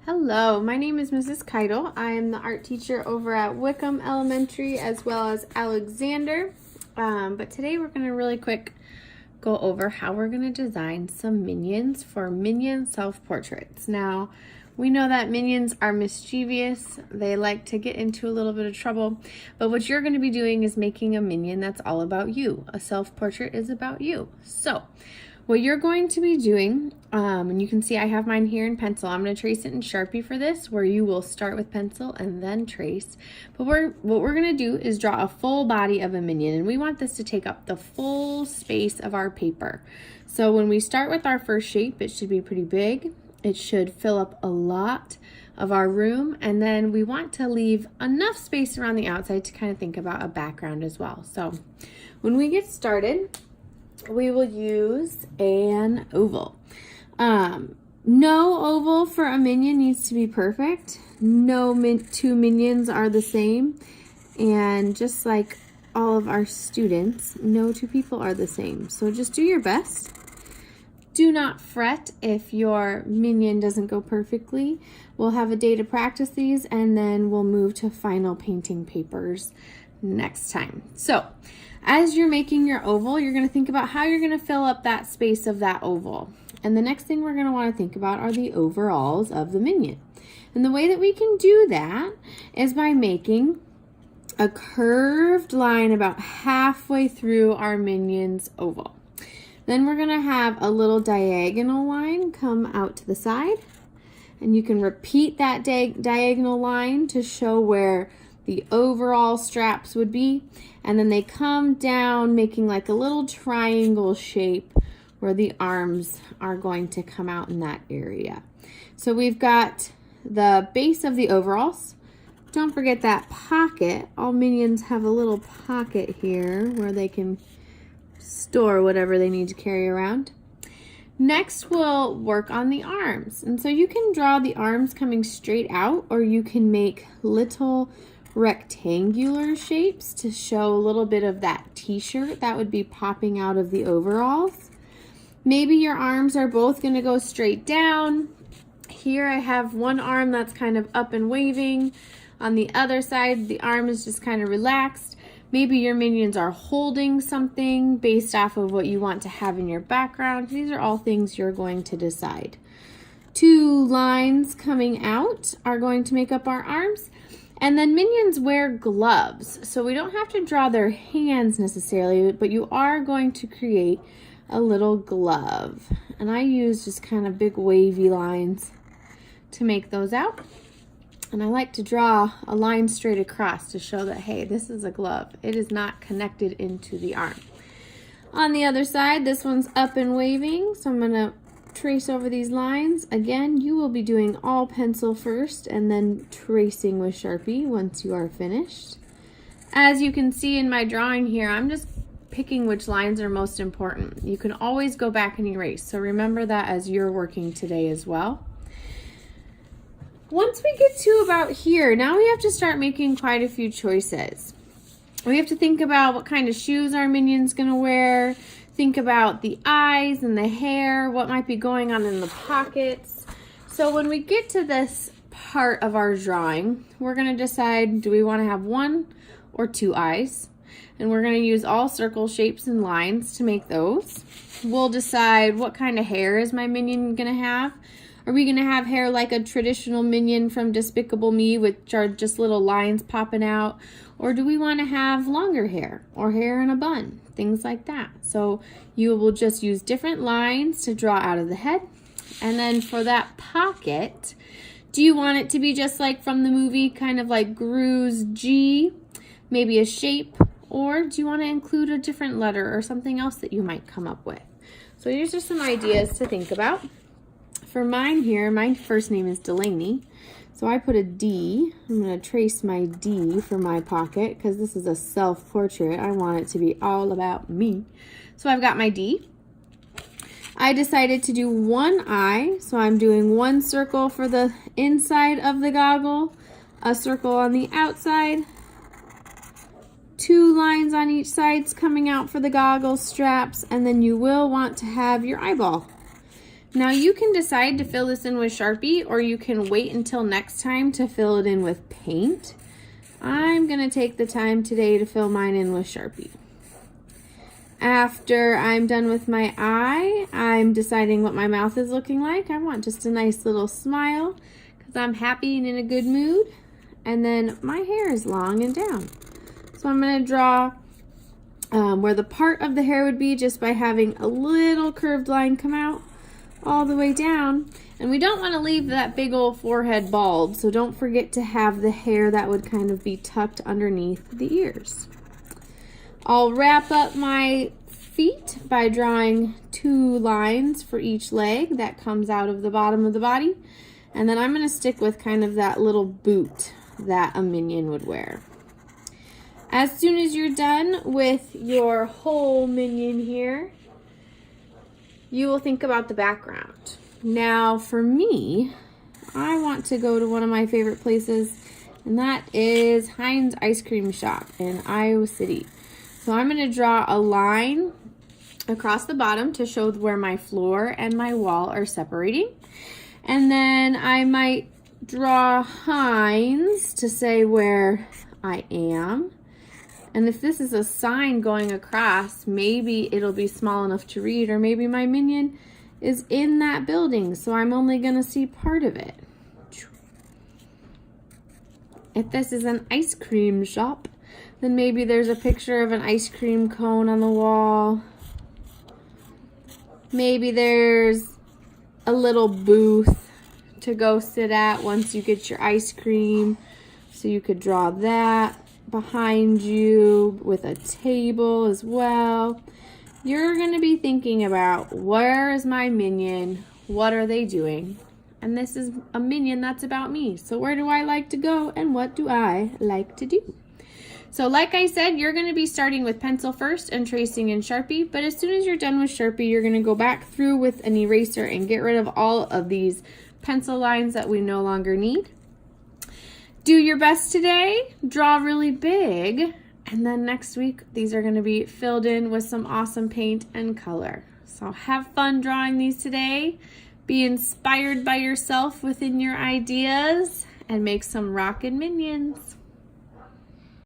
Hello, my name is Mrs. Keitel. I am the art teacher over at Wickham Elementary as well as Alexander. But today we're going to really quick go over how we're going to design some minions for Minion self-portraits. Now, we know that minions are mischievous. They like to get into a little bit of trouble. But what you're going to be doing is making a minion that's all about you. A self-portrait is about you. So, what you're going to be doing, and you can see I have mine here in pencil. I'm going to trace it in Sharpie for this, where you will start with pencil and then trace. But what we're going to do is draw a full body of a minion, and we want this to take up the full space of our paper. So when we start with our first shape, it should be pretty big. It should fill up a lot of our room, and then we want to leave enough space around the outside to kind of think about a background as well. So when we get started, we will use an oval. No oval for a minion needs to be perfect. No two minions are the same. And just like all of our students, no two people are the same. So just do your best. Do not fret if your minion doesn't go perfectly. We'll have a day to practice these, and then we'll move to final painting papers next time. So as you're making your oval, you're going to think about how you're going to fill up that space of that oval. And the next thing we're going to want to think about are the overalls of the minion. And the way that we can do that is by making a curved line about halfway through our minion's oval. Then we're going to have a little diagonal line come out to the side. And you can repeat that diagonal line to show where the overall straps would be, and then they come down making like a little triangle shape where the arms are going to come out in that area. So we've got the base of the overalls. Don't forget that pocket. All minions have a little pocket here where they can store whatever they need to carry around. Next, we'll work on the arms. And so you can draw the arms coming straight out, or you can make little rectangular shapes to show a little bit of that t-shirt that would be popping out of the overalls. Maybe your arms are both going to go straight down. Here I have one arm that's kind of up and waving. On the other side, the arm is just kind of relaxed. Maybe your minions are holding something based off of what you want to have in your background. These are all things you're going to decide. Two lines coming out are going to make up our arms. And then minions wear gloves, so we don't have to draw their hands necessarily, but you are going to create a little glove. And I use just kind of big wavy lines to make those out. And I like to draw a line straight across to show that, hey, this is a glove. It is not connected into the arm. On the other side, this one's up and waving, so I'm going to trace over these lines. Again, you will be doing all pencil first and then tracing with Sharpie once you are finished. As you can see in my drawing here, I'm just picking which lines are most important. You can always go back and erase, so remember that as you're working today as well. Once we get to about here, now we have to start making quite a few choices. We have to think about what kind of shoes our minion's gonna wear. Think about the eyes and the hair, what might be going on in the pockets. So when we get to this part of our drawing, we're going to decide, do we want to have one or two eyes? And we're going to use all circle shapes and lines to make those. We'll decide what kind of hair is my minion going to have. Are we going to have hair like a traditional minion from Despicable Me, which are just little lines popping out? Or do we want to have longer hair or hair in a bun? Things like that. So you will just use different lines to draw out of the head. And then for that pocket, do you want it to be just like from the movie, kind of like Gru's G, maybe a shape? Or do you want to include a different letter or something else that you might come up with? So these are some ideas to think about. For mine here, my first name is Delaney. So I put a D. I'm going to trace my D for my pocket because this is a self-portrait. I want it to be all about me. So I've got my D. I decided to do one eye. So I'm doing one circle for the inside of the goggle, a circle on the outside, two lines on each side coming out for the goggle straps, and then you will want to have your eyeball. Now you can decide to fill this in with Sharpie, or you can wait until next time to fill it in with paint. I'm gonna take the time today to fill mine in with Sharpie. After I'm done with my eye, I'm deciding what my mouth is looking like. I want just a nice little smile because I'm happy and in a good mood. And then my hair is long and down. So I'm gonna draw where the part of the hair would be just by having a little curved line come out all the way down. And we don't want to leave that big old forehead bald, so don't forget to have the hair that would kind of be tucked underneath the ears. I'll wrap up my feet by drawing 2 lines for each leg that comes out of the bottom of the body. And then I'm going to stick with kind of that little boot that a Minion would wear. As soon as you're done with your whole Minion here, you will think about the background. Now for me, I want to go to one of my favorite places, and that is Heinz Ice Cream Shop in Iowa City. So I'm going to draw a line across the bottom to show where my floor and my wall are separating. And then I might draw Heinz to say where I am. And if this is a sign going across, maybe it'll be small enough to read, or maybe my Minion is in that building, so I'm only going to see part of it. If this is an ice cream shop, then maybe there's a picture of an ice cream cone on the wall. Maybe there's a little booth to go sit at once you get your ice cream, so you could draw that behind you with a table as well. You're going to be thinking about, where is my Minion? What are they doing? And this is a Minion that's about me. So where do I like to go, and what do I like to do? So like I said, you're going to be starting with pencil first and tracing in Sharpie. But as soon as you're done with Sharpie, you're going to go back through with an eraser and get rid of all of these pencil lines that we no longer need. Do your best today, draw really big, and then next week these are going to be filled in with some awesome paint and color. So have fun drawing these today, be inspired by yourself within your ideas, and make some rockin' Minions.